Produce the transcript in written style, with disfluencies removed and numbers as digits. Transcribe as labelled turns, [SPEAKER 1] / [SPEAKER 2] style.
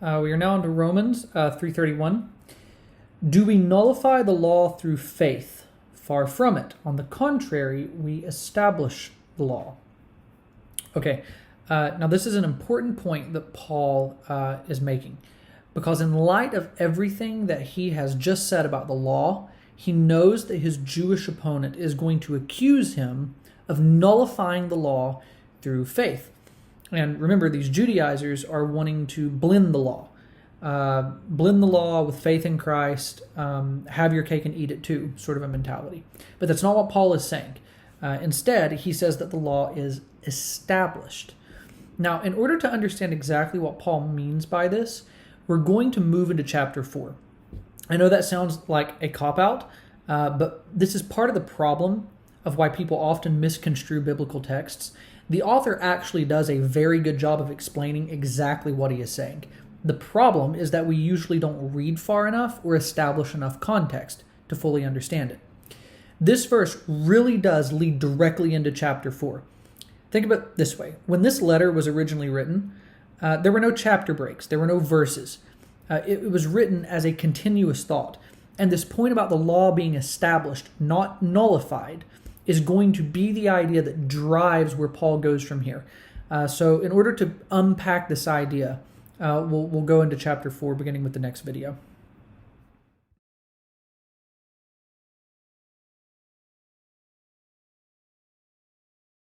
[SPEAKER 1] We are now into Romans 3:31. Do we nullify the law through faith? Far from it. On the contrary, we establish the law. Okay, now this is an important point that Paul is making, because in light of everything that he has just said about the law, he knows that his Jewish opponent is going to accuse him of nullifying the law through faith. And remember, these Judaizers are wanting to blend the law. Blend the law with faith in Christ, have your cake and eat it too, sort of a mentality. But that's not what Paul is saying. Instead, he says that the law is established. Now, in order to understand exactly what Paul means by this, we're going to move into chapter 4. I know that sounds like a cop-out, but this is part of the problem of why people often misconstrue biblical texts. The author actually does a very good job of explaining exactly what he is saying. The problem is that we usually don't read far enough or establish enough context to fully understand it. This verse really does lead directly into chapter 4. Think about it this way. When this letter was originally written, there were no chapter breaks. There were no verses. It was written as a continuous thought. And this point about the law being established, not nullified, is going to be the idea that drives where Paul goes from here. So in order to unpack this idea, we'll go into chapter 4, beginning with the next video.